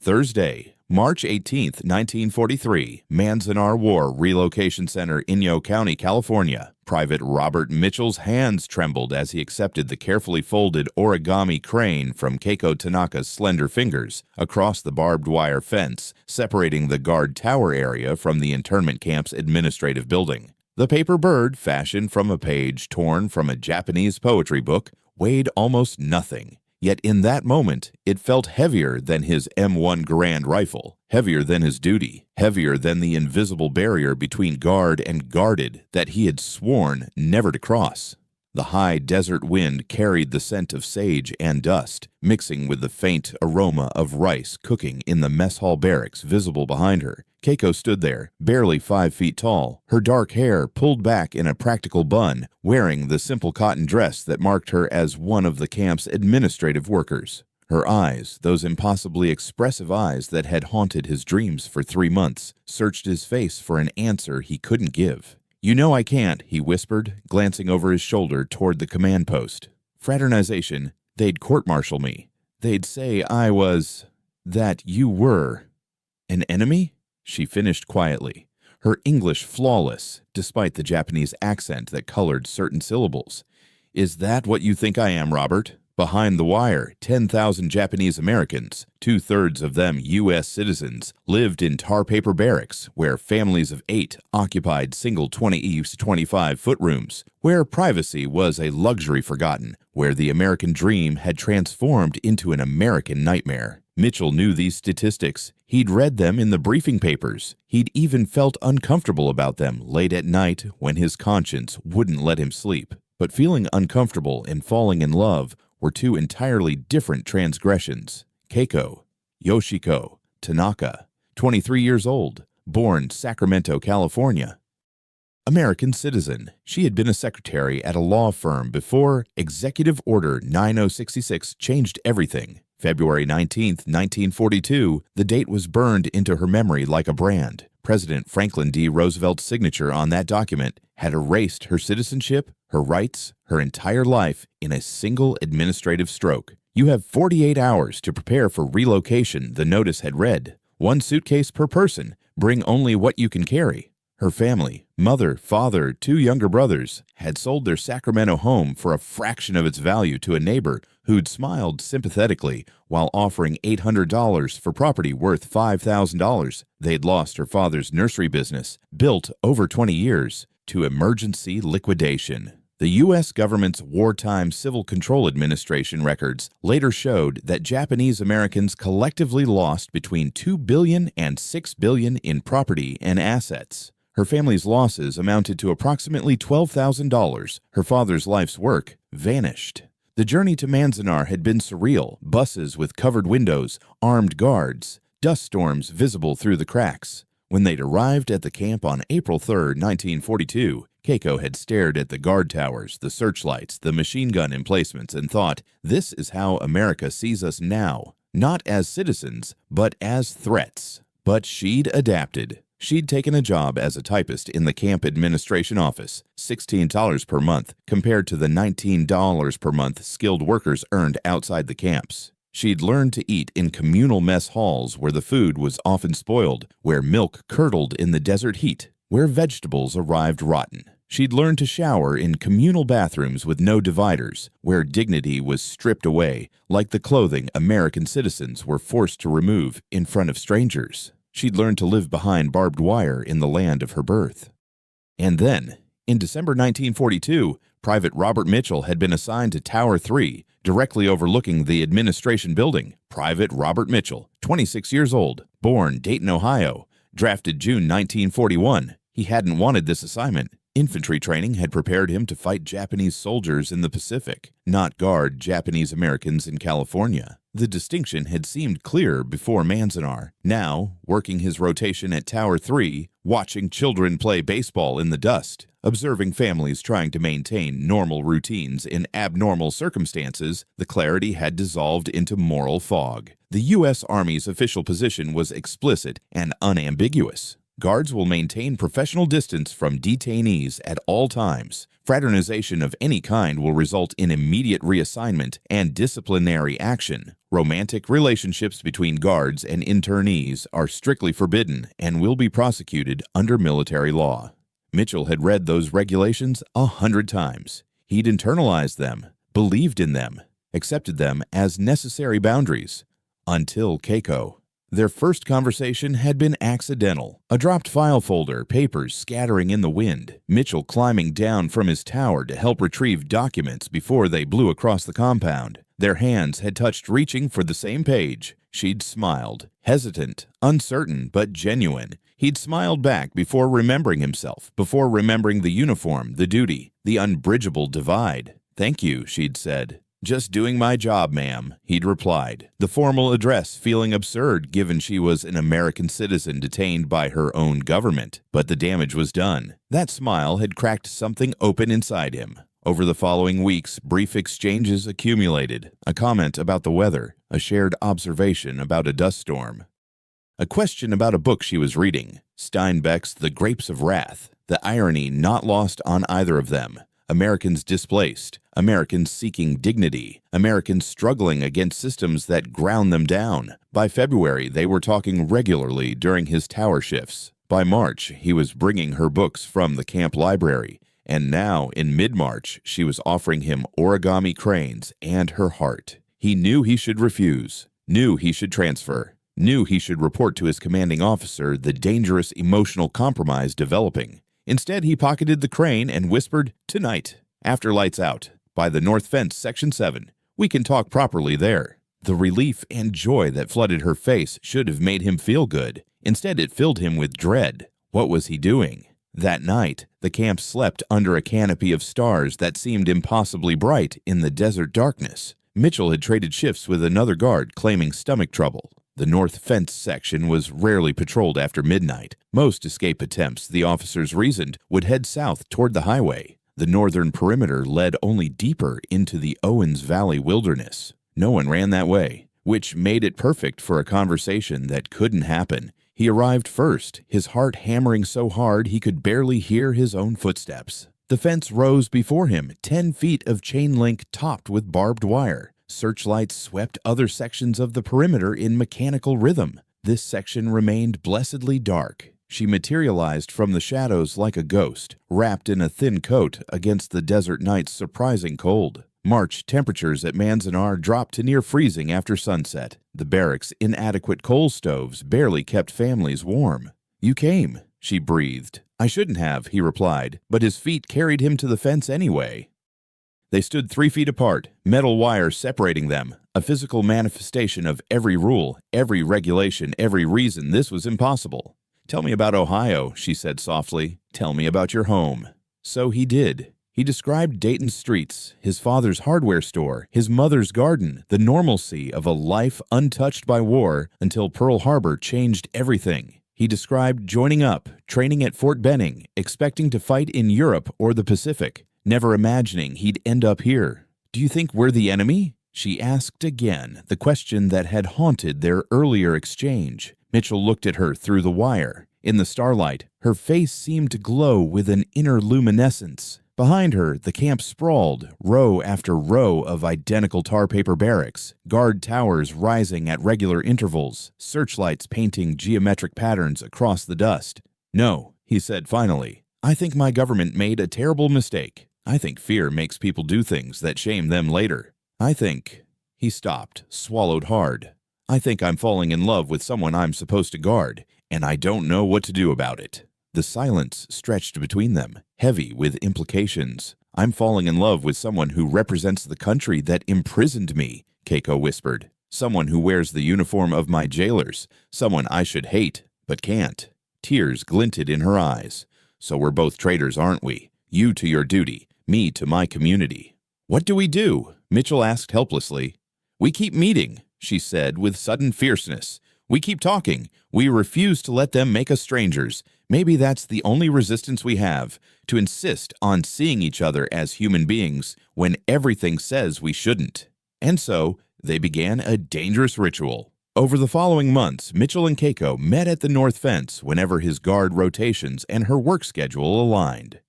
Thursday, March 18, 1943, Manzanar War Relocation Center, Inyo County, California. Private Robert Mitchell's hands trembled as he accepted the carefully folded origami crane from Keiko Tanaka's slender fingers across the barbed wire fence, separating the guard tower area from the internment camp's administrative building. The paper bird, fashioned from a page torn from a Japanese poetry book, weighed almost nothing. Yet in that moment, it felt heavier than his M1 Garand rifle, heavier than his duty, heavier than the invisible barrier between guard and guarded that he had sworn never to cross. The high desert wind carried the scent of sage and dust, mixing with the faint aroma of rice cooking in the mess hall barracks visible behind her. Keiko stood there, barely 5 feet tall, her dark hair pulled back in a practical bun, wearing the simple cotton dress that marked her as one of the camp's administrative workers. Her eyes, those impossibly expressive eyes that had haunted his dreams for 3 months, searched his face for an answer he couldn't give. "You know I can't," he whispered, glancing over his shoulder toward the command post. "Fraternization, they'd court-martial me. They'd say that you were an enemy?" She finished quietly, her English flawless, despite the Japanese accent that colored certain syllables. "Is that what you think I am, Robert? Behind the wire, 10,000 Japanese Americans, 2/3 of them U.S. citizens, lived in tar paper barracks where families of 8 occupied single 25-foot rooms, where privacy was a luxury forgotten, where the American dream had transformed into an American nightmare." Mitchell knew these statistics. He'd read them in the briefing papers. He'd even felt uncomfortable about them late at night when his conscience wouldn't let him sleep. But feeling uncomfortable and falling in love were two entirely different transgressions. Keiko, Yoshiko Tanaka, 23 years old, born Sacramento, California. American citizen. She had been a secretary at a law firm before Executive Order 9066 changed everything. February 19, 1942, the date was burned into her memory like a brand. President Franklin D. Roosevelt's signature on that document had erased her citizenship, her rights, her entire life in a single administrative stroke. "You have 48 hours to prepare for relocation," the notice had read. "1 suitcase per person. Bring only what you can carry." Her family, mother, father, 2 younger brothers, had sold their Sacramento home for a fraction of its value to a neighbor who'd smiled sympathetically while offering $800 for property worth $5,000. They'd lost her father's nursery business, built over 20 years, to emergency liquidation. The U.S. government's Wartime Civil Control Administration records later showed that Japanese Americans collectively lost between $2 billion and $6 billion in property and assets. Her family's losses amounted to approximately $12,000. Her father's life's work vanished. The journey to Manzanar had been surreal. Buses with covered windows, armed guards, dust storms visible through the cracks. When they'd arrived at the camp on April 3, 1942, Keiko had stared at the guard towers, the searchlights, the machine gun emplacements, and thought, "This is how America sees us now. Not as citizens, but as threats." But she'd adapted. She'd taken a job as a typist in the camp administration office, $16 per month, compared to the $19 per month skilled workers earned outside the camps. She'd learned to eat in communal mess halls where the food was often spoiled, where milk curdled in the desert heat, where vegetables arrived rotten. She'd learned to shower in communal bathrooms with no dividers, where dignity was stripped away, like the clothing American citizens were forced to remove in front of strangers. She'd learned to live behind barbed wire in the land of her birth. And then, in December 1942, Private Robert Mitchell had been assigned to Tower 3, directly overlooking the administration building. Private Robert Mitchell, 26 years old, born Dayton, Ohio, drafted June 1941. He hadn't wanted this assignment. Infantry training had prepared him to fight Japanese soldiers in the Pacific, not guard Japanese Americans in California. The distinction had seemed clear before Manzanar. Now, working his rotation at Tower 3, watching children play baseball in the dust, observing families trying to maintain normal routines in abnormal circumstances, the clarity had dissolved into moral fog. The U.S. Army's official position was explicit and unambiguous. Guards will maintain professional distance from detainees at all times. Fraternization of any kind will result in immediate reassignment and disciplinary action. Romantic relationships between guards and internees are strictly forbidden and will be prosecuted under military law. Mitchell had read those regulations 100 times. He'd internalized them, believed in them, accepted them as necessary boundaries. Until Keiko. Their first conversation had been accidental. A dropped file folder, papers scattering in the wind, Mitchell climbing down from his tower to help retrieve documents before they blew across the compound. Their hands had touched reaching for the same page. She'd smiled, hesitant, uncertain, but genuine. He'd smiled back before remembering himself, before remembering the uniform, the duty, the unbridgeable divide. "Thank you," she'd said. "Just doing my job, ma'am," he'd replied, the formal address feeling absurd given she was an American citizen detained by her own government. But the damage was done. That smile had cracked something open inside him. Over the following weeks, brief exchanges accumulated. A comment about the weather, a shared observation about a dust storm, a question about a book she was reading, Steinbeck's The Grapes of Wrath, the irony not lost on either of them. Americans displaced, Americans seeking dignity, Americans struggling against systems that ground them down. By February, they were talking regularly during his tower shifts. By March, he was bringing her books from the camp library. And now, in mid-March, she was offering him origami cranes and her heart. He knew he should refuse, knew he should transfer, knew he should report to his commanding officer the dangerous emotional compromise developing. Instead, he pocketed the crane and whispered, "Tonight, after lights out, by the north fence, Section 7. We can talk properly there." The relief and joy that flooded her face should have made him feel good. Instead, it filled him with dread. What was he doing? That night, the camp slept under a canopy of stars that seemed impossibly bright in the desert darkness. Mitchell had traded shifts with another guard claiming stomach trouble. The north fence section was rarely patrolled after midnight. Most escape attempts, the officers reasoned, would head south toward the highway. The northern perimeter led only deeper into the Owens Valley wilderness. No one ran that way, which made it perfect for a conversation that couldn't happen. He arrived first, his heart hammering so hard he could barely hear his own footsteps. The fence rose before him, 10 feet of chain link topped with barbed wire. Searchlights swept other sections of the perimeter in mechanical rhythm. This section remained blessedly dark. She materialized from the shadows like a ghost, wrapped in a thin coat against the desert night's surprising cold. March temperatures at Manzanar dropped to near freezing after sunset. The barracks' inadequate coal stoves barely kept families warm. "You came," she breathed. "I shouldn't have," he replied, but his feet carried him to the fence anyway. They stood 3 feet apart, metal wire separating them, a physical manifestation of every rule, every regulation, every reason this was impossible. "Tell me about Ohio," she said softly. "Tell me about your home." So he did. He described Dayton's streets, his father's hardware store, his mother's garden, the normalcy of a life untouched by war until Pearl Harbor changed everything. He described joining up, training at Fort Benning, expecting to fight in Europe or the Pacific, never imagining he'd end up here. "Do you think we're the enemy?" she asked again, the question that had haunted their earlier exchange. Mitchell looked at her through the wire. In the starlight, her face seemed to glow with an inner luminescence. Behind her, the camp sprawled, row after row of identical tar paper barracks, guard towers rising at regular intervals, searchlights painting geometric patterns across the dust. "No," he said finally. "I think my government made a terrible mistake. I think fear makes people do things that shame them later. I think—" He stopped, swallowed hard. "I think I'm falling in love with someone I'm supposed to guard, and I don't know what to do about it." The silence stretched between them, heavy with implications. "I'm falling in love with someone who represents the country that imprisoned me," Keiko whispered. "Someone who wears the uniform of my jailers, someone I should hate, but can't." Tears glinted in her eyes. "So we're both traitors, aren't we? You to your duty, me to my community." "What do we do?" Mitchell asked helplessly. "We keep meeting," she said with sudden fierceness. "We keep talking. We refuse to let them make us strangers. Maybe that's the only resistance we have, to insist on seeing each other as human beings when everything says we shouldn't." And so, they began a dangerous ritual. Over the following months, Mitchell and Keiko met at the north fence whenever his guard rotations and her work schedule aligned.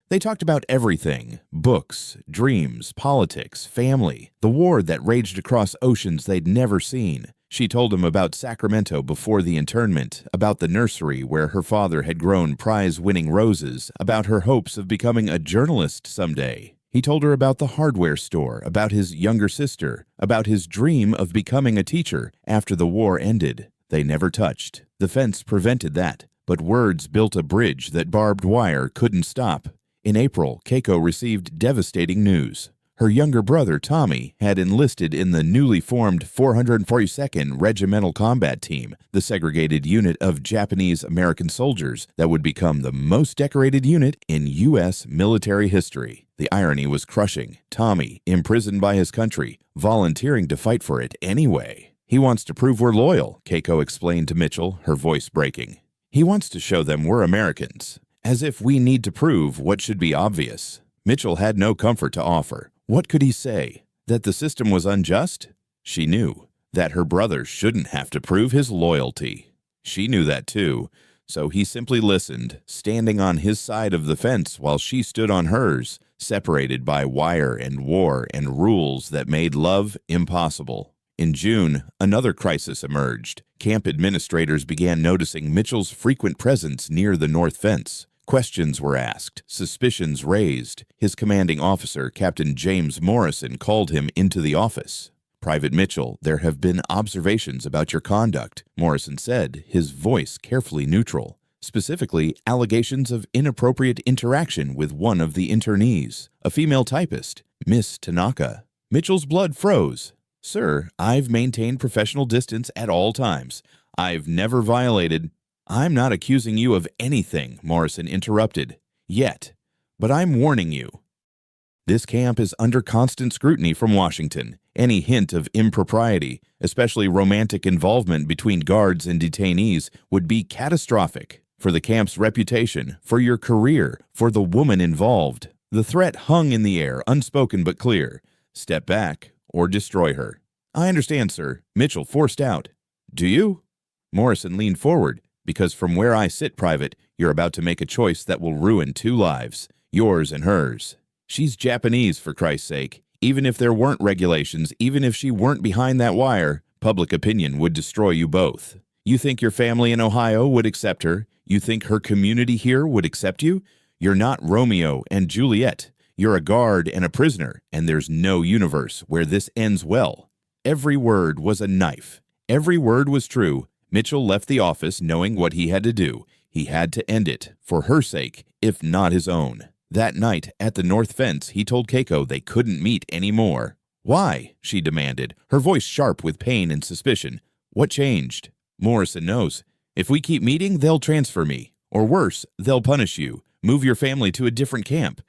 They talked about everything: books, dreams, politics, family, the war that raged across oceans they'd never seen. She told him about Sacramento before the internment, about the nursery where her father had grown prize-winning roses, about her hopes of becoming a journalist someday. He told her about the hardware store, about his younger sister, about his dream of becoming a teacher after the war ended. They never touched. The fence prevented that, but words built a bridge that barbed wire couldn't stop. In April, Keiko received devastating news. Her younger brother, Tommy, had enlisted in the newly formed 442nd Regimental Combat Team, the segregated unit of Japanese-American soldiers that would become the most decorated unit in U.S. military history. The irony was crushing. Tommy, imprisoned by his country, volunteering to fight for it anyway. "He wants to prove we're loyal," Keiko explained to Mitchell, her voice breaking. "He wants to show them we're Americans, as if we need to prove what should be obvious." Mitchell had no comfort to offer. What could he say? That the system was unjust? She knew. That her brother shouldn't have to prove his loyalty. She knew that too, so he simply listened, standing on his side of the fence while she stood on hers, separated by wire and war and rules that made love impossible. In June, another crisis emerged. Camp administrators began noticing Mitchell's frequent presence near the north fence. Questions were asked, suspicions raised. His commanding officer, Captain James Morrison, called him into the office. "Private Mitchell, there have been observations about your conduct," Morrison said, his voice carefully neutral. Specifically, allegations of inappropriate interaction with one of the internees, a female typist, Miss Tanaka. Mitchell's blood froze. "Sir, I've maintained professional distance at all times. I've never violated—" "I'm not accusing you of anything," Morrison interrupted. "Yet. But I'm warning you. This camp is under constant scrutiny from Washington. Any hint of impropriety, especially romantic involvement between guards and detainees, would be catastrophic. For the camp's reputation, for your career, for the woman involved." The threat hung in the air, unspoken but clear. Step back or destroy her. "I understand, sir," Mitchell forced out. "Do you?" Morrison leaned forward. "Because from where I sit, Private, you're about to make a choice that will ruin 2 lives, yours and hers. She's Japanese, for Christ's sake. Even if there weren't regulations, even if she weren't behind that wire, public opinion would destroy you both. You think your family in Ohio would accept her? You think her community here would accept you? You're not Romeo and Juliet. You're a guard and a prisoner, and there's no universe where this ends well." Every word was a knife. Every word was true. Mitchell left the office knowing what he had to do. He had to end it, for her sake, if not his own. That night, at the north fence, he told Keiko they couldn't meet anymore. "Why?" she demanded, her voice sharp with pain and suspicion. "What changed?" "Morrison knows. If we keep meeting, they'll transfer me. Or worse, they'll punish you, move your family to a different camp.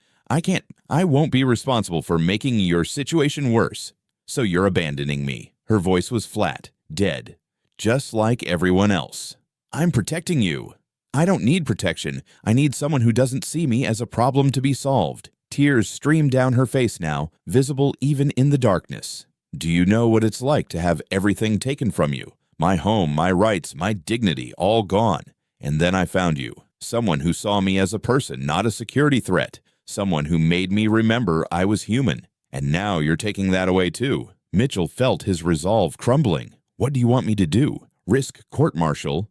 I won't be responsible for making your situation worse. So you're abandoning me." Her voice was flat, dead. "Just like everyone else." "I'm protecting you." "I don't need protection. I need someone who doesn't see me as a problem to be solved." Tears streamed down her face now, visible even in the darkness. "Do you know what it's like to have everything taken from you? My home, my rights, my dignity, all gone. And then I found you. Someone who saw me as a person, not a security threat. Someone who made me remember I was human. And now you're taking that away too." Mitchell felt his resolve crumbling. "What do you want me to do? Risk court-martial?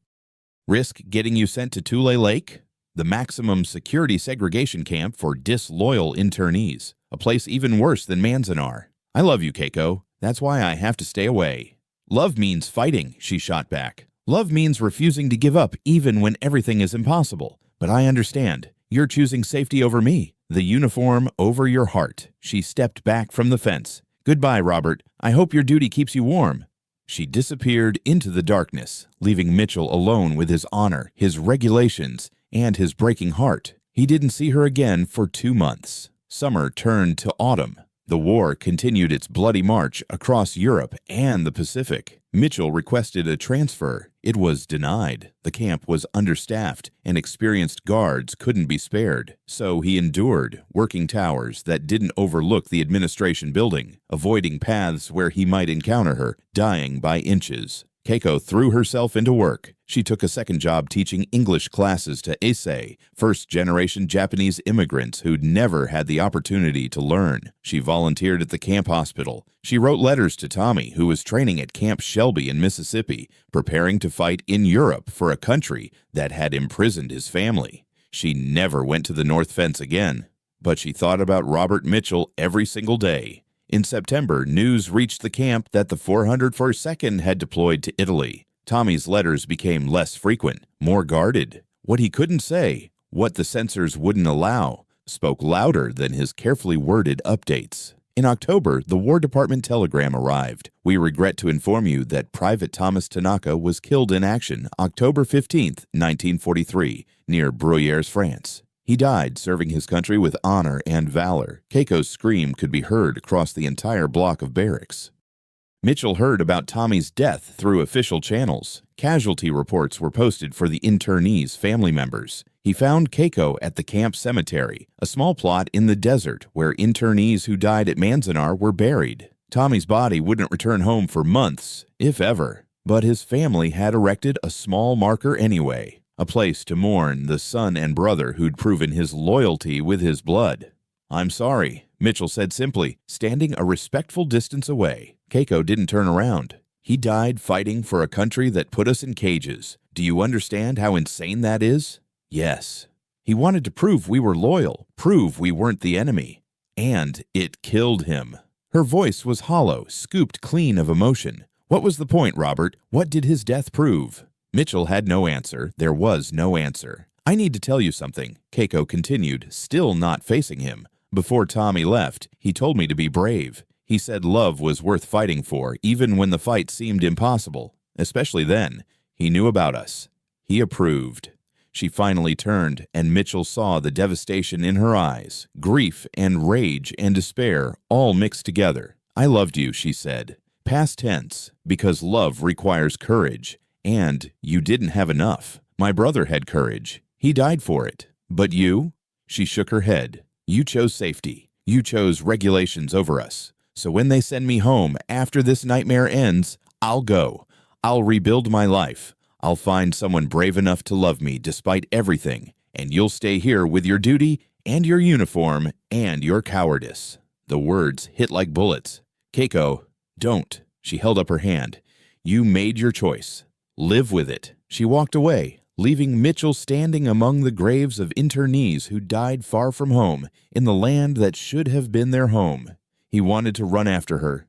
Risk getting you sent to Tule Lake? The maximum security segregation camp for disloyal internees. A place even worse than Manzanar. I love you, Keiko. That's why I have to stay away." "Love means fighting," she shot back. "Love means refusing to give up even when everything is impossible. But I understand. You're choosing safety over me. The uniform over your heart." She stepped back from the fence. "Goodbye, Robert. I hope your duty keeps you warm." She disappeared into the darkness, leaving Mitchell alone with his honor, his regulations, and his breaking heart. He didn't see her again for 2 months. Summer turned to autumn. The war continued its bloody march across Europe and the Pacific. Mitchell requested a transfer. It was denied. The camp was understaffed, and experienced guards couldn't be spared. So he endured, working towers that didn't overlook the administration building, avoiding paths where he might encounter her, dying by inches. Keiko threw herself into work. She took a second job teaching English classes to Issei, first-generation Japanese immigrants who'd never had the opportunity to learn. She volunteered at the camp hospital. She wrote letters to Tommy, who was training at Camp Shelby in Mississippi, preparing to fight in Europe for a country that had imprisoned his family. She never went to the North Fence again, but she thought about Robert Mitchell every single day. In September, news reached the camp that the 401st had deployed to Italy. Tommy's letters became less frequent, more guarded. What he couldn't say, what the censors wouldn't allow, spoke louder than his carefully worded updates. In October, the War Department telegram arrived. We regret to inform you that Private Thomas Tanaka was killed in action October 15, 1943, near Bruyères, France. He died serving his country with honor and valor. Keiko's scream could be heard across the entire block of barracks. Mitchell heard about Tommy's death through official channels. Casualty reports were posted for the internees' family members. He found Keiko at the camp cemetery, a small plot in the desert where internees who died at Manzanar were buried. Tommy's body wouldn't return home for months, if ever, but his family had erected a small marker anyway. A place to mourn the son and brother who'd proven his loyalty with his blood. "I'm sorry," Mitchell said simply, standing a respectful distance away. Keiko didn't turn around. "He died fighting for a country that put us in cages. Do you understand how insane that is?" "Yes." "He wanted to prove we were loyal, prove we weren't the enemy. And it killed him." Her voice was hollow, scooped clean of emotion. "What was the point, Robert? What did his death prove?" Mitchell had no answer. There was no answer. "I need to tell you something," Keiko continued, still not facing him. "Before Tommy left, he told me to be brave. He said love was worth fighting for, even when the fight seemed impossible. Especially then. He knew about us. He approved." She finally turned, and Mitchell saw the devastation in her eyes, grief and rage and despair all mixed together. "I loved you," she said. Past tense, because love requires courage. And you didn't have enough. My brother had courage. He died for it. But you?" She shook her head. "You chose safety. You chose regulations over us. So when they send me home after this nightmare ends, I'll go. I'll rebuild my life. I'll find someone brave enough to love me despite everything. And you'll stay here with your duty and your uniform and your cowardice." The words hit like bullets. "Keiko, don't." She held up her hand. "You made your choice. Live with it." She walked away, leaving Mitchell standing among the graves of internees who died far from home, in the land that should have been their home. He wanted to run after her.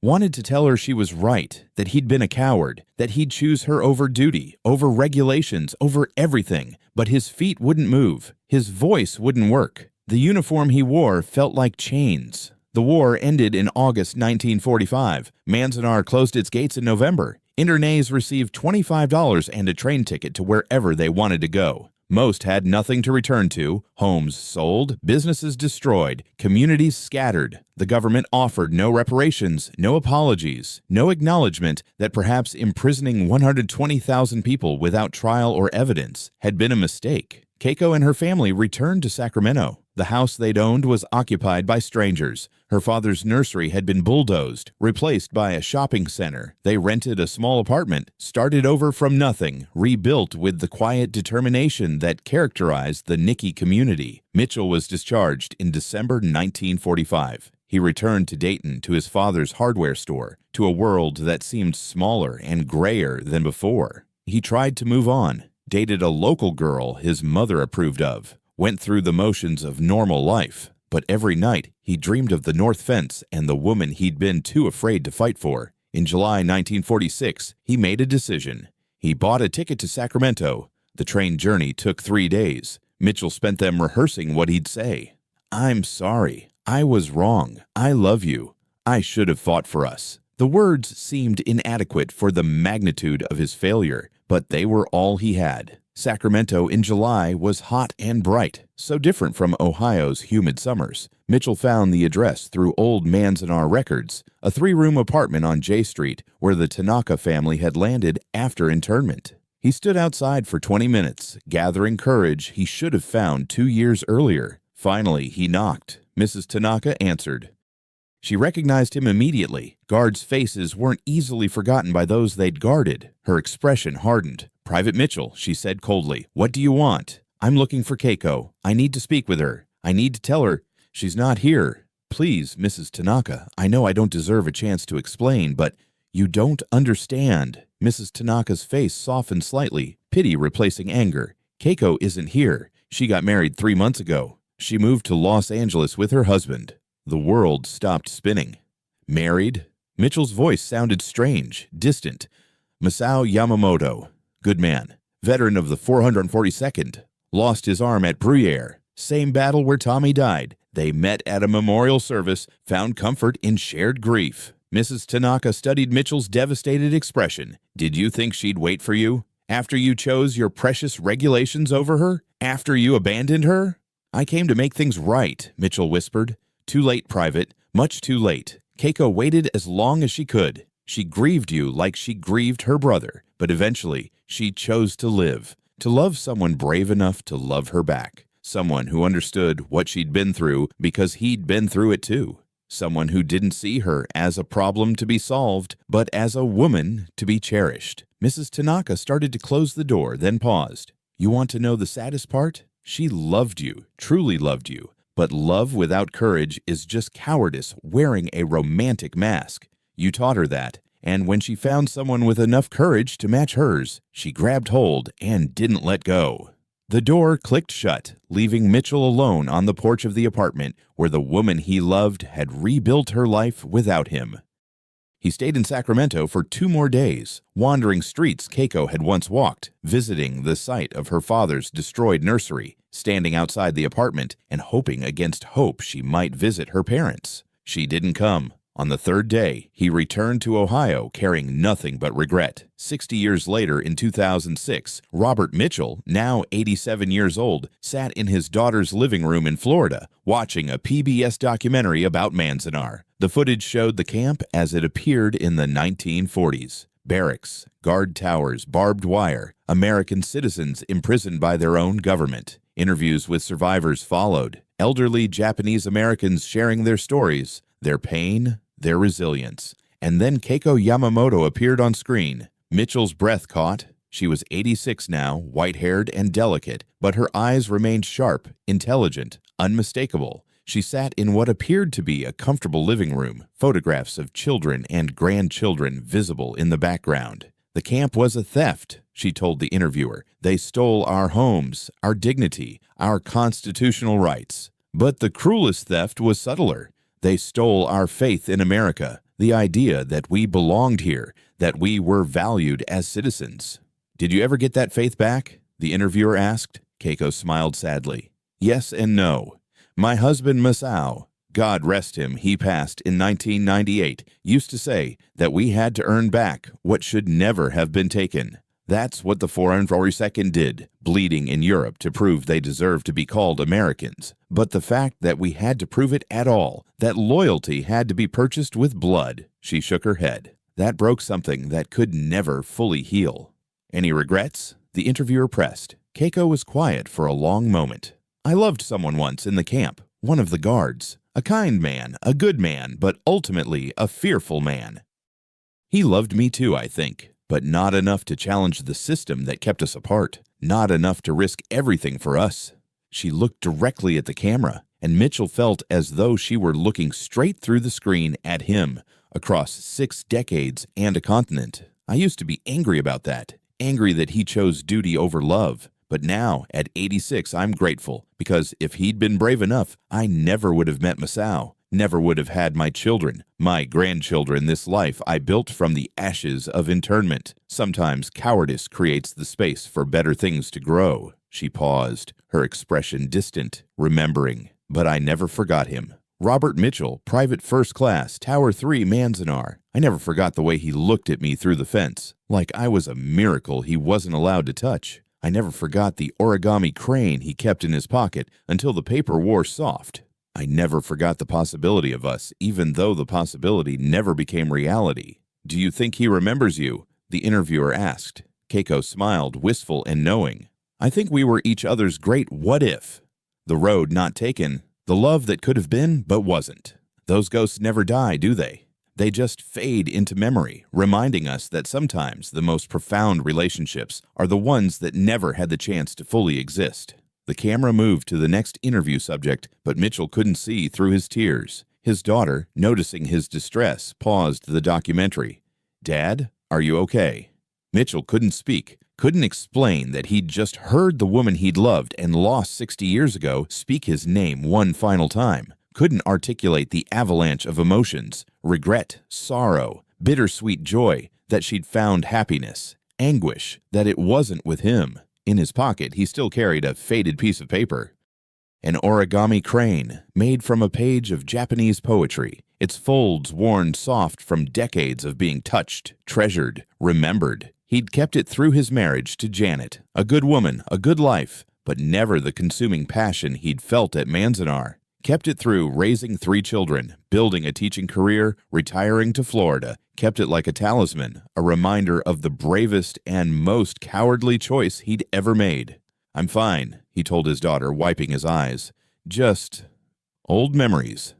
Wanted to tell her she was right, that he'd been a coward, that he'd choose her over duty, over regulations, over everything, but his feet wouldn't move. His voice wouldn't work. The uniform he wore felt like chains. The war ended in August 1945. Manzanar closed its gates in November. Internees received $25 and a train ticket to wherever they wanted to go. Most had nothing to return to, homes sold, businesses destroyed, communities scattered. The government offered no reparations, no apologies, no acknowledgement that perhaps imprisoning 120,000 people without trial or evidence had been a mistake. Keiko and her family returned to Sacramento. The house they'd owned was occupied by strangers. Her father's nursery had been bulldozed, replaced by a shopping center. They rented a small apartment, started over from nothing, rebuilt with the quiet determination that characterized the Nikkei community. Mitchell was discharged in December 1945. He returned to Dayton, to his father's hardware store, to a world that seemed smaller and grayer than before. He tried to move on, dated a local girl his mother approved of, went through the motions of normal life, but every night he dreamed of the North Fence and the woman he'd been too afraid to fight for. In July 1946, he made a decision. He bought a ticket to Sacramento. The train journey took 3 days. Mitchell spent them rehearsing what he'd say. "I'm sorry. I was wrong. I love you. I should have fought for us." The words seemed inadequate for the magnitude of his failure, but they were all he had. Sacramento in July was hot and bright, so different from Ohio's humid summers. Mitchell found the address through old Manzanar records, a 3-room apartment on J Street where the Tanaka family had landed after internment. He stood outside for 20 minutes, gathering courage he should have found 2 years earlier. Finally, he knocked. Mrs. Tanaka answered. She recognized him immediately. Guards' faces weren't easily forgotten by those they'd guarded. Her expression hardened. "Private Mitchell," she said coldly. "What do you want?" "I'm looking for Keiko. I need to speak with her. I need to tell her she's not here." "Please, Mrs. Tanaka, I know I don't deserve a chance to explain, but you don't understand." Mrs. Tanaka's face softened slightly, pity replacing anger. "Keiko isn't here. She got married 3 months ago. She moved to Los Angeles with her husband." The world stopped spinning. "Married?" Mitchell's voice sounded strange, distant. "Masao Yamamoto. Good man. Veteran of the 442nd. Lost his arm at Bruyere. Same battle where Tommy died. They met at a memorial service, found comfort in shared grief." Mrs. Tanaka studied Mitchell's devastated expression. "Did you think she'd wait for you? After you chose your precious regulations over her? After you abandoned her?" "I came to make things right," Mitchell whispered. "Too late, Private. Much too late. Keiko waited as long as she could. She grieved you like she grieved her brother, but eventually she chose to live, to love someone brave enough to love her back, someone who understood what she'd been through because he'd been through it too, someone who didn't see her as a problem to be solved, but as a woman to be cherished." Mrs. Tanaka started to close the door, then paused. "You want to know the saddest part? She loved you, truly loved you. But love without courage is just cowardice wearing a romantic mask. You taught her that, and when she found someone with enough courage to match hers, she grabbed hold and didn't let go." The door clicked shut, leaving Mitchell alone on the porch of the apartment where the woman he loved had rebuilt her life without him. He stayed in Sacramento for 2 more days, wandering streets Keiko had once walked, visiting the site of her father's destroyed nursery, standing outside the apartment and hoping against hope she might visit her parents. She didn't come. On the 3rd day, he returned to Ohio carrying nothing but regret. 60 years later, in 2006, Robert Mitchell, now 87 years old, sat in his daughter's living room in Florida, watching a PBS documentary about Manzanar. The footage showed the camp as it appeared in the 1940s. Barracks, guard towers, barbed wire, American citizens imprisoned by their own government. Interviews with survivors followed, elderly Japanese Americans sharing their stories, their pain, their resilience. And then Keiko Yamamoto appeared on screen. Mitchell's breath caught. She was 86 now, white-haired and delicate, but her eyes remained sharp, intelligent, unmistakable. She sat in what appeared to be a comfortable living room, photographs of children and grandchildren visible in the background. "The camp was a theft," she told the interviewer. "They stole our homes, our dignity, our constitutional rights. But the cruelest theft was subtler. They stole our faith in America, the idea that we belonged here, that we were valued as citizens." "Did you ever get that faith back?" the interviewer asked. Keiko smiled sadly. "Yes and no. My husband Masao, God rest him, he passed in 1998, used to say that we had to earn back what should never have been taken. That's what the 442nd did, bleeding in Europe to prove they deserved to be called Americans. But the fact that we had to prove it at all, that loyalty had to be purchased with blood," she shook her head. "That broke something that could never fully heal." "Any regrets?" the interviewer pressed. Keiko was quiet for a long moment. "I loved someone once in the camp, one of the guards. A kind man, a good man, but ultimately a fearful man. He loved me too, I think, but not enough to challenge the system that kept us apart, not enough to risk everything for us." She looked directly at the camera, and Mitchell felt as though she were looking straight through the screen at him, across 6 decades and a continent. "I used to be angry about that, angry that he chose duty over love. But now, at 86, I'm grateful, because if he'd been brave enough, I never would have met Masao, never would have had my children, my grandchildren, this life I built from the ashes of internment. Sometimes cowardice creates the space for better things to grow." She paused, her expression distant, remembering. "But I never forgot him. Robert Mitchell, Private First Class, Tower 3, Manzanar. I never forgot the way he looked at me through the fence, like I was a miracle he wasn't allowed to touch. I never forgot the origami crane he kept in his pocket until the paper wore soft. I never forgot the possibility of us, even though the possibility never became reality." "Do you think he remembers you?" the interviewer asked. Keiko smiled, wistful and knowing. "I think we were each other's great what if. The road not taken, the love that could have been but wasn't. Those ghosts never die, do they? They just fade into memory, reminding us that sometimes the most profound relationships are the ones that never had the chance to fully exist. The camera moved to the next interview subject, but Mitchell couldn't see through his tears. His daughter, noticing his distress, paused the documentary. "Dad, are you okay?" Mitchell couldn't speak, couldn't explain that he'd just heard the woman he'd loved and lost 60 years ago speak his name one final time. Couldn't articulate the avalanche of emotions, regret, sorrow, bittersweet joy that she'd found happiness, anguish that it wasn't with him. In his pocket, he still carried a faded piece of paper. An origami crane made from a page of Japanese poetry, its folds worn soft from decades of being touched, treasured, remembered. He'd kept it through his marriage to Janet, a good woman, a good life, but never the consuming passion he'd felt at Manzanar. Kept it through raising 3 children, building a teaching career, retiring to Florida. Kept it like a talisman, a reminder of the bravest and most cowardly choice he'd ever made. "I'm fine," he told his daughter, wiping his eyes. "Just old memories."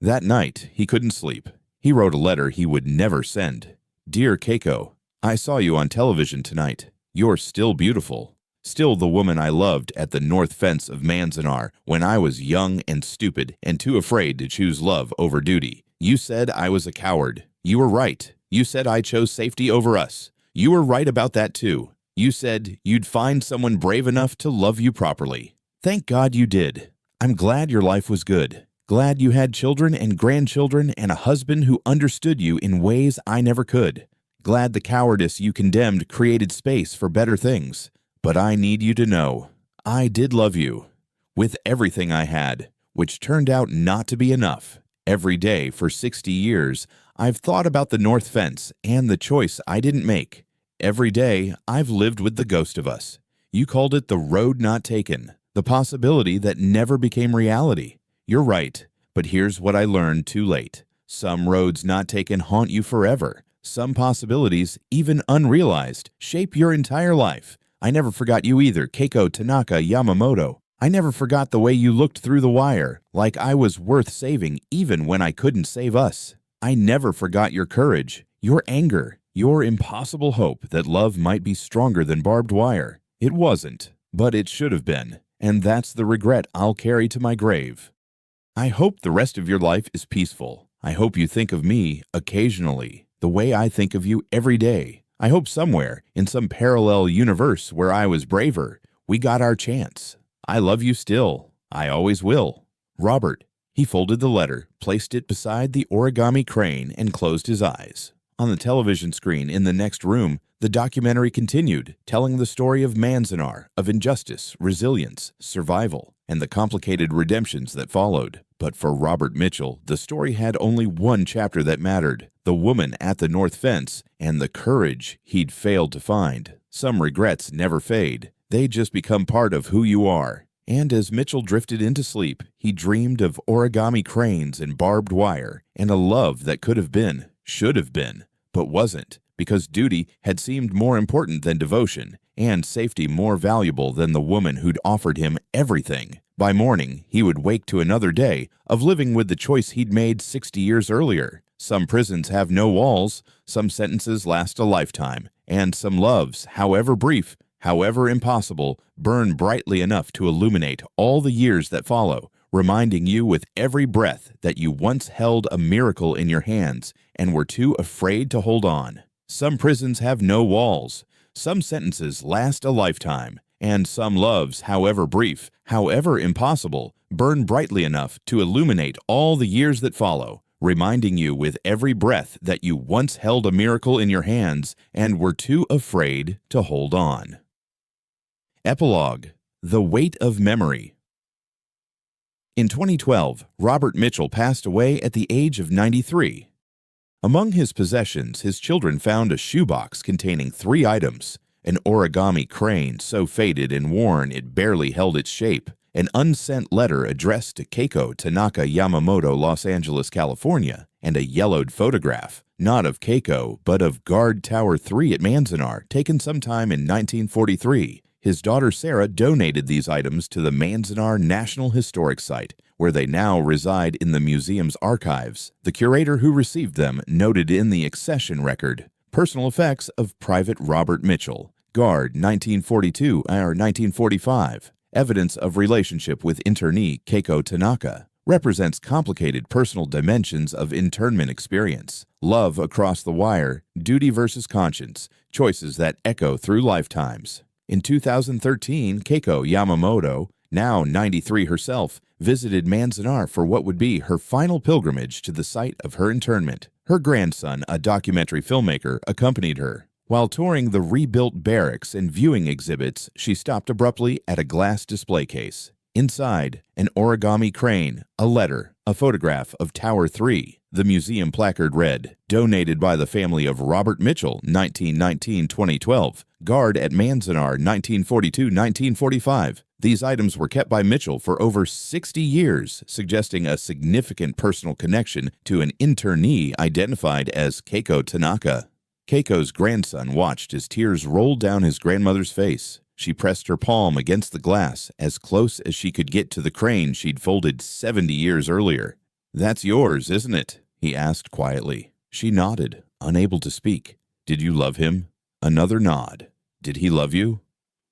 That night, he couldn't sleep. He wrote a letter he would never send. "Dear Keiko, I saw you on television tonight. You're still beautiful. Still the woman I loved at the north fence of Manzanar when I was young and stupid and too afraid to choose love over duty. You said I was a coward. You were right. You said I chose safety over us. You were right about that too. You said you'd find someone brave enough to love you properly. Thank God you did. I'm glad your life was good. Glad you had children and grandchildren and a husband who understood you in ways I never could. Glad the cowardice you condemned created space for better things. But I need you to know, I did love you, with everything I had, which turned out not to be enough. Every day for 60 years, I've thought about the north fence and the choice I didn't make. Every day, I've lived with the ghost of us. You called it the road not taken, the possibility that never became reality. You're right, but here's what I learned too late. Some roads not taken haunt you forever. Some possibilities, even unrealized, shape your entire life. I never forgot you either, Keiko Tanaka Yamamoto. I never forgot the way you looked through the wire, like I was worth saving even when I couldn't save us. I never forgot your courage, your anger, your impossible hope that love might be stronger than barbed wire. It wasn't, but it should have been, and that's the regret I'll carry to my grave. I hope the rest of your life is peaceful. I hope you think of me occasionally, the way I think of you every day. I hope somewhere, in some parallel universe where I was braver, we got our chance. I love you still. I always will. Robert. He folded the letter, placed it beside the origami crane, and closed his eyes. On the television screen in the next room, the documentary continued, telling the story of Manzanar, of injustice, resilience, survival, and the complicated redemptions that followed. But for Robert Mitchell, the story had only one chapter that mattered: the woman at the north fence and the courage he'd failed to find. Some regrets never fade. They just become part of who you are. And as Mitchell drifted into sleep, he dreamed of origami cranes and barbed wire, and a love that could have been, should have been, but wasn't, because duty had seemed more important than devotion, and safety more valuable than the woman who'd offered him everything. By morning, he would wake to another day of living with the choice he'd made 60 years earlier. Some prisons have no walls, some sentences last a lifetime, and some loves, however brief, however impossible, burn brightly enough to illuminate all the years that follow, reminding you with every breath that you once held a miracle in your hands and were too afraid to hold on. Some prisons have no walls, some sentences last a lifetime, and some loves, however brief, however impossible, burn brightly enough to illuminate all the years that follow, reminding you with every breath that you once held a miracle in your hands and were too afraid to hold on. Epilogue: The Weight of Memory. In 2012, Robert Mitchell passed away at the age of 93. Among his possessions, his children found a shoebox containing 3 items: an origami crane so faded and worn it barely held its shape, an unsent letter addressed to Keiko Tanaka Yamamoto, Los Angeles, California, and a yellowed photograph, not of Keiko, but of Guard Tower 3 at Manzanar, taken sometime in 1943. His daughter Sarah donated these items to the Manzanar National Historic Site, where they now reside in the museum's archives. The curator who received them noted in the accession record, "Personal effects of Private Robert Mitchell, Guard 1945. Evidence of relationship with internee Keiko Tanaka. Represents complicated personal dimensions of internment experience. Love across the wire, duty versus conscience, choices that echo through lifetimes." In 2013, Keiko Yamamoto, now 93 herself, visited Manzanar for what would be her final pilgrimage to the site of her internment. Her grandson, a documentary filmmaker, accompanied her. While touring the rebuilt barracks and viewing exhibits, she stopped abruptly at a glass display case. Inside, an origami crane, a letter, a photograph of Tower 3. The museum placard read, "Donated by the family of Robert Mitchell, 1919-2012. Guard at Manzanar, 1942-1945. These items were kept by Mitchell for over 60 years, suggesting a significant personal connection to an internee identified as Keiko Tanaka. Keiko's grandson watched as tears rolled down his grandmother's face. She pressed her palm against the glass as close as she could get to the crane she'd folded 70 years earlier. "That's yours, isn't it?" he asked quietly. She nodded, unable to speak. "Did you love him?" Another nod. "Did he love you?"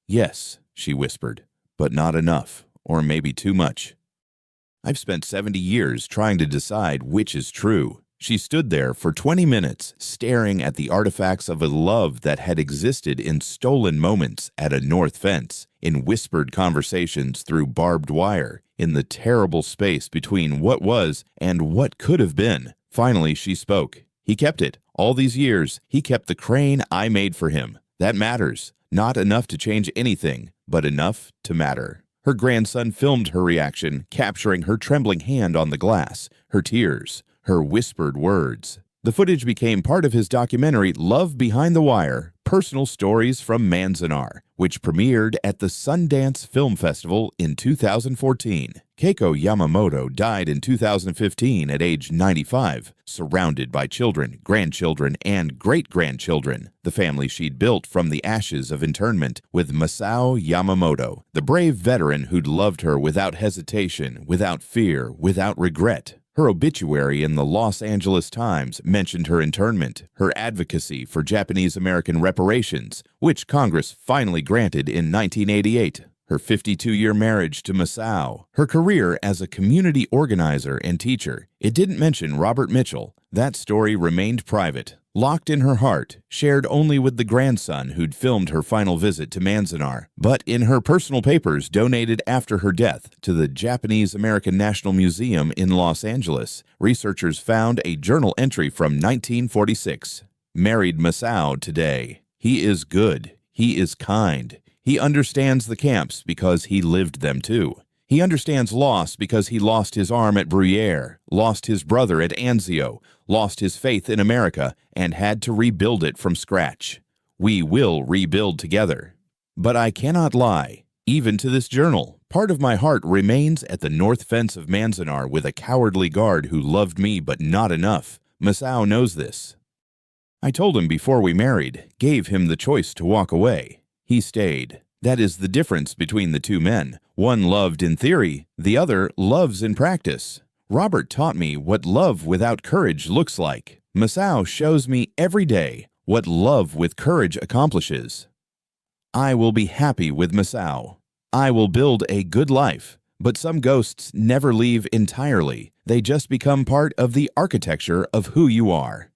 "Yes," she whispered, "but not enough, or maybe too much. I've spent 70 years trying to decide which is true." She stood there for 20 minutes, staring at the artifacts of a love that had existed in stolen moments at a north fence, in whispered conversations through barbed wire, in the terrible space between what was and what could have been. Finally, she spoke. "He kept it. All these years, he kept the crane I made for him. That matters. Not enough to change anything, but enough to matter." Her grandson filmed her reaction, capturing her trembling hand on the glass, her tears, her whispered words. The footage became part of his documentary Love Behind the Wire, Personal Stories from Manzanar, which premiered at the Sundance Film Festival in 2014. Keiko Yamamoto died in 2015 at age 95, surrounded by children, grandchildren, and great-grandchildren, the family she'd built from the ashes of internment, with Masao Yamamoto, the brave veteran who'd loved her without hesitation, without fear, without regret. Her obituary in the Los Angeles Times mentioned her internment, her advocacy for Japanese-American reparations, which Congress finally granted in 1988, her 52-year marriage to Masao, her career as a community organizer and teacher. It didn't mention Robert Mitchell. That story remained private, locked in her heart, shared only with the grandson who'd filmed her final visit to Manzanar. But in her personal papers donated after her death to the Japanese-American National Museum in Los Angeles, researchers found a journal entry from 1946. "Married Masao today. He is good. He is kind. He understands the camps because he lived them too. He understands loss because he lost his arm at Bruyere, lost his brother at Anzio, lost his faith in America, and had to rebuild it from scratch. We will rebuild together. But I cannot lie. Even to this journal, part of my heart remains at the north fence of Manzanar with a cowardly guard who loved me but not enough. Masao knows this. I told him before we married, gave him the choice to walk away. He stayed. That is the difference between the two men. One loved in theory, the other loves in practice. Robert taught me what love without courage looks like. Masao shows me every day what love with courage accomplishes. I will be happy with Masao. I will build a good life. But some ghosts never leave entirely. They just become part of the architecture of who you are.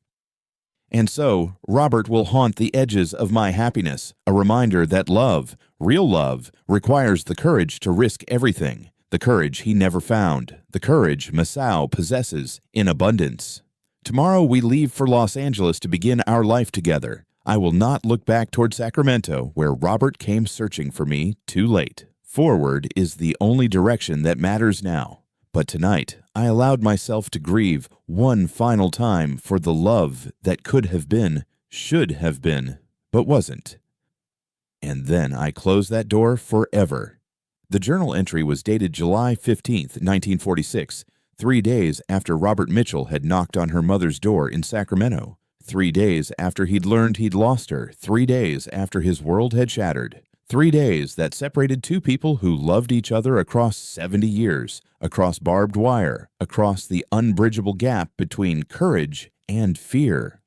And so, Robert will haunt the edges of my happiness, a reminder that love, real love, requires the courage to risk everything, the courage he never found, the courage Masao possesses in abundance. Tomorrow we leave for Los Angeles to begin our life together. I will not look back toward Sacramento, where Robert came searching for me too late. Forward is the only direction that matters now. But tonight, I allowed myself to grieve one final time for the love that could have been, should have been, but wasn't. And then I closed that door forever. The journal entry was dated July 15th, 1946, 3 days after Robert Mitchell had knocked on her mother's door in Sacramento, 3 days after he'd learned he'd lost her, 3 days after his world had shattered. 3 days that separated two people who loved each other across 70 years, across barbed wire, across the unbridgeable gap between courage and fear.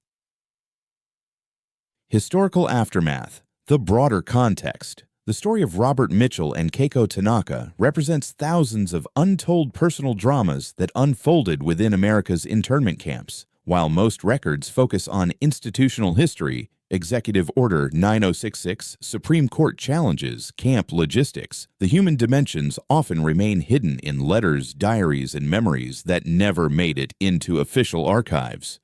Historical aftermath, the broader context. The story of Robert Mitchell and Keiko Tanaka represents thousands of untold personal dramas that unfolded within America's internment camps. While most records focus on institutional history, Executive Order 9066, Supreme Court challenges, camp logistics, the human dimensions often remain hidden in letters, diaries, and memories that never made it into official archives.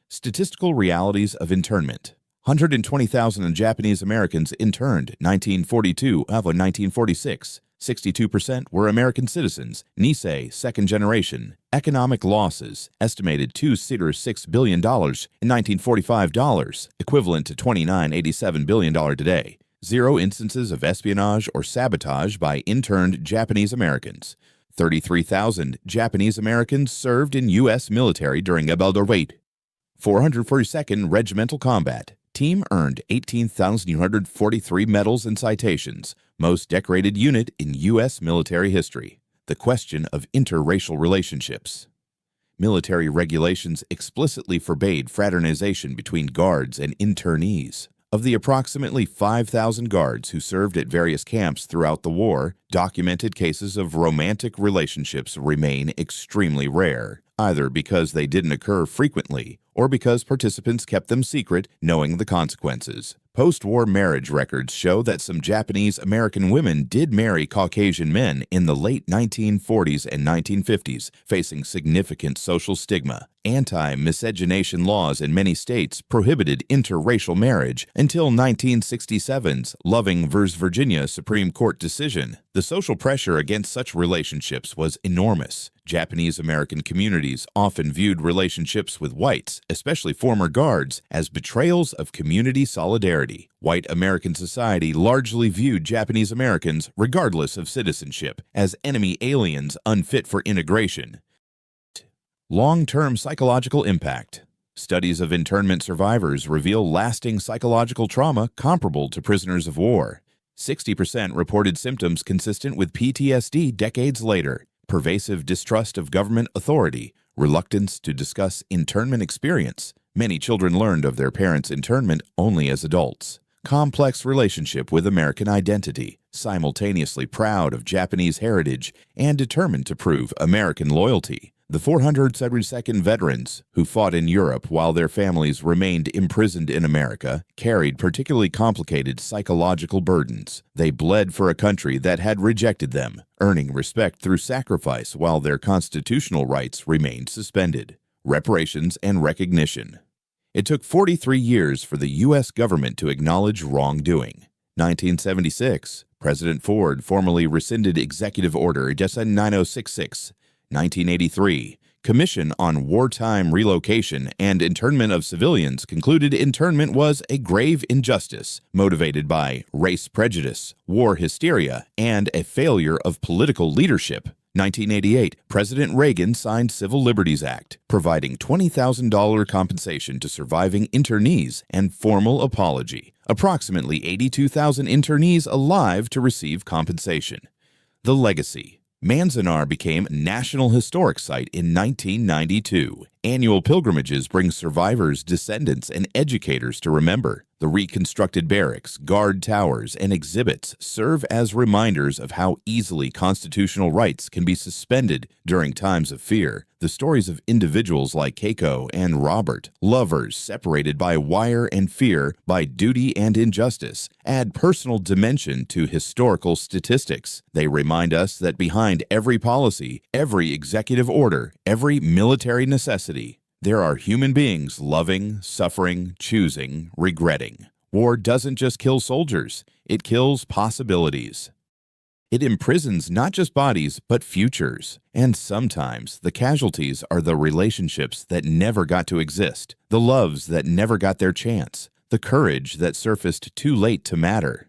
Statistical realities of internment. 120,000 Japanese Americans interned 1942 of 1946. 62% were American citizens. Nisei, second generation. Economic losses, estimated $2.6 billion in 1945 dollars, equivalent to $29.87 billion today. 0 instances of espionage or sabotage by interned Japanese Americans. 33,000 Japanese Americans served in U.S. military during WW2. 442nd Regimental Combat. Team earned 18,143 medals and citations, most decorated unit in U.S. military history. The question of interracial relationships. Military regulations explicitly forbade fraternization between guards and internees. Of the approximately 5,000 guards who served at various camps throughout the war, documented cases of romantic relationships remain extremely rare, either because they didn't occur frequently or because participants kept them secret, knowing the consequences. Post-war marriage records show that some Japanese American women did marry Caucasian men in the late 1940s and 1950s, facing significant social stigma. Anti-miscegenation laws in many states prohibited interracial marriage until 1967's Loving v. Virginia Supreme Court decision. The social pressure against such relationships was enormous. Japanese American communities often viewed relationships with whites, especially former guards, as betrayals of community solidarity. White American society largely viewed Japanese Americans, regardless of citizenship, as enemy aliens unfit for integration. Long-term psychological impact. Studies of internment survivors reveal lasting psychological trauma comparable to prisoners of war. 60% reported symptoms consistent with PTSD decades later. Pervasive distrust of government authority, reluctance to discuss internment experience. Many children learned of their parents' internment only as adults. Complex relationship with American identity, simultaneously proud of Japanese heritage and determined to prove American loyalty. The 472nd veterans, who fought in Europe while their families remained imprisoned in America, carried particularly complicated psychological burdens. They bled for a country that had rejected them, earning respect through sacrifice while their constitutional rights remained suspended. Reparations and recognition. It took 43 years for the U.S. government to acknowledge wrongdoing. 1976, President Ford formally rescinded Executive Order 9066. 1983, Commission on Wartime Relocation and Internment of Civilians concluded internment was a grave injustice motivated by race prejudice, war hysteria, and a failure of political leadership. 1988, President Reagan signed Civil Liberties Act, providing $20,000 compensation to surviving internees and formal apology. Approximately 82,000 internees alive to receive compensation. The legacy. Manzanar became a National Historic Site in 1992. Annual pilgrimages bring survivors, descendants, and educators to remember. The reconstructed barracks, guard towers, and exhibits serve as reminders of how easily constitutional rights can be suspended during times of fear. The stories of individuals like Keiko and Robert, lovers separated by wire and fear, by duty and injustice, add personal dimension to historical statistics. They remind us that behind every policy, every executive order, every military necessity, there are human beings loving, suffering, choosing, regretting. War doesn't just kill soldiers, it kills possibilities. It imprisons not just bodies, but futures. And sometimes the casualties are the relationships that never got to exist, the loves that never got their chance, the courage that surfaced too late to matter.